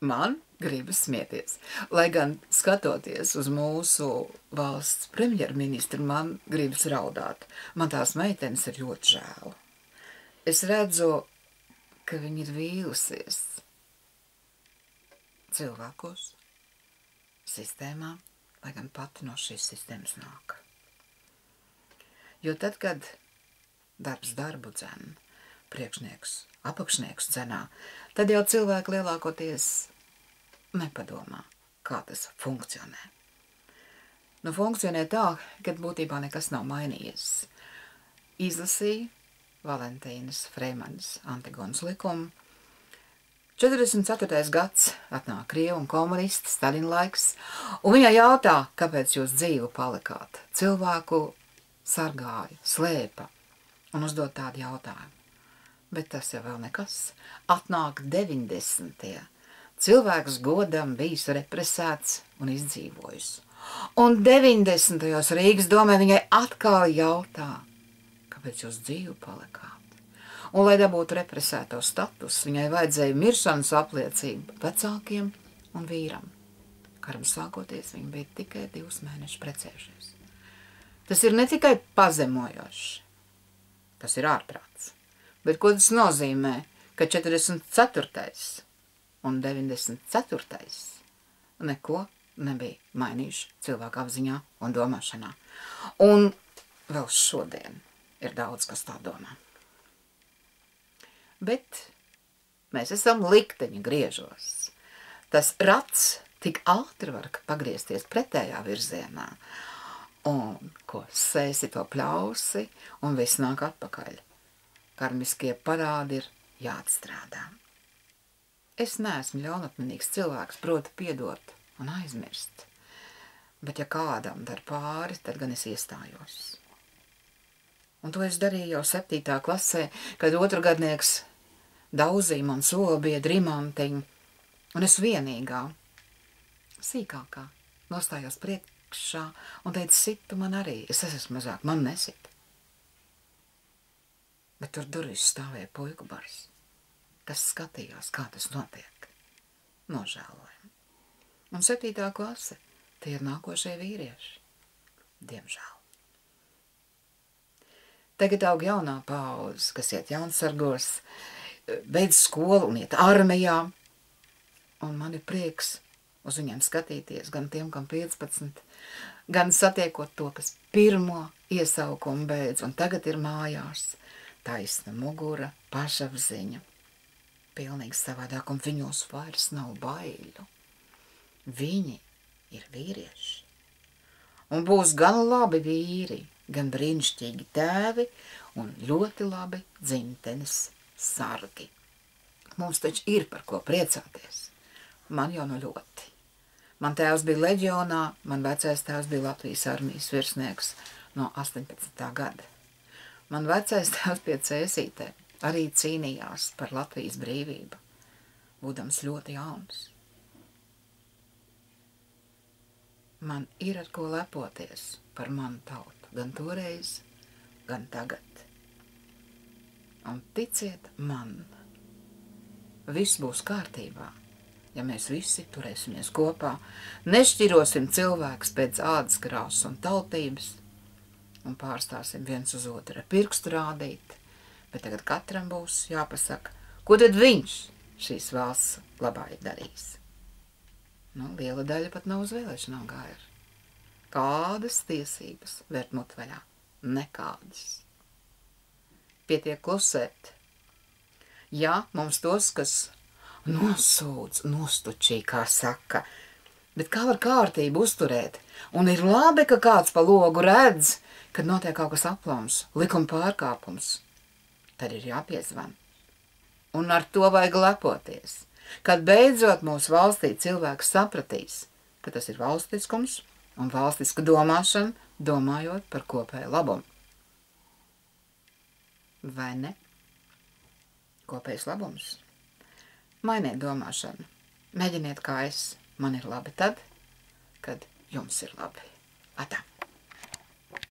Man gribas smieties. Lai gan skatoties uz mūsu valsts premjerministru, man gribas raudāt. Man tās meitenes ir ļoti žēl. Es redzu, ka viņa ir vīlusies cilvēkos, sistēmā, lai gan pati no šīs sistēmas nāk. Jo tad, kad darbs darbu dzen, priekšnieks, apakšnieks dzenā, tad jau cilvēki lielākoties nepadomā, kā tas funkcionē. Nu, funkcionē tā, ka būtībā nekas nav mainījies. Izlasīja Valentīnas Freimanas Antigonas likumu. 44. gads atnāk Krievu un komunisti, Staļina laiks, un viņai jautā, kāpēc jūs dzīvu palikāt. Cilvēku sargāja, slēpa un uzdod tādu jautājumu. Bet tas jau vēl nekas. Atnāk 90. Cilvēks godam bijis represēts un izdzīvojis. Un 90. Rīgas domē viņai atkal jautā, kāpēc jūs dzīvu palikāt. Un, lai dabūtu represēto status, viņai vajadzēja miršanas apliecību vecākiem un vīram. Karam sākoties, viņi bija tikai 2 mēnešus precējušies. Tas ir ne tikai pazemojoši, tas ir ārprāts. Bet ko tas nozīmē, ka 44. un 94. neko nebija mainījuši cilvēku apziņā un domāšanā. Un vēl šodien ir daudz, kas tā domā. Bet mēs esam likteņa griežos. Tas rats tik ātri var pagriezties pretējā virzienā. Un ko sēsi to pļausi un viss nāk atpakaļ. Karmiskie parādi ir jāatstrādā. Es neesmu ļaunatmenīgs cilvēks, proti piedot un aizmirst. Bet ja kādam dar pāri, tad gan es iestājos. Un to es darīju jau 7. klasē, kad otrgadnieks daudzīja man solobiedru Imantiņu, un es vienīgā, sīkākā, nostājos priekšā un teicu, situ man arī, es esmu mazāk, man nesit. Bet tur durvis stāvēja puiku bars, kas skatījās, kā tas notiek. Nožēlojami. Un 7. klase, tie ir nākošie vīrieši. Diemžēl. Tagad aug jaunā paudze, kas iet jaunsargos, beidz skolu un iet armijā. Un man ir prieks uz viņiem skatīties, gan tiem, kam 15, gan satiekot to, kas pirmo iesaukumu beidz, un tagad ir mājās. Taisna mugura, pašapziņa. Pilnīgi savādāk, un viņos vairs nav baiļu. Viņi ir vīrieši. Un būs gan labi vīri, gan brīnišķīgi tēvi un ļoti labi dzimtenes sargi. Mums taču ir par ko priecāties. Man jau nu ļoti. Man tēvs bija leģionā, man vecais tēvs bija Latvijas armijas virsnieks no 18. gada. Man vecais tēvs pie cēsītē arī cīnījās par Latvijas brīvību, būdams ļoti jauns. Man ir ar ko lepoties par manu tautu, gan toreiz, gan tagad. Un ticiet man, viss būs kārtībā, ja mēs visi turēsimies kopā, nešķirosim cilvēkus pēc ādas krāsas un tautības, un pārstāsim viens uz otru ar pirkstu rādīt, bet tagad katram būs jāpasaka, ko tad viņš šīs valsts labā ir darījis. Nu, liela daļa pat nav uz vēlēšanām gāja. Kādas tiesības vērt mut vaļā? Nekādas. Pietiek klusēt. Jā, mums tos, kas nosūdz, nostučī, kā saka, bet kā var kārtību uzturēt? Un ir labi, ka kāds pa logu redz, kad notiek kaut kas aplams, likuma pārkāpums, tad ir jāpiezvan. Un ar to vajag lepoties. Kad beidzot mūsu valstī cilvēks sapratīs, ka tas ir valstiskums un valstiska domāšana, domājot par kopēju labumu. Vai ne? Kopējs labums. Mainiet domāšanu. Mēģiniet kā es. Man ir labi tad, kad jums ir labi. Atā.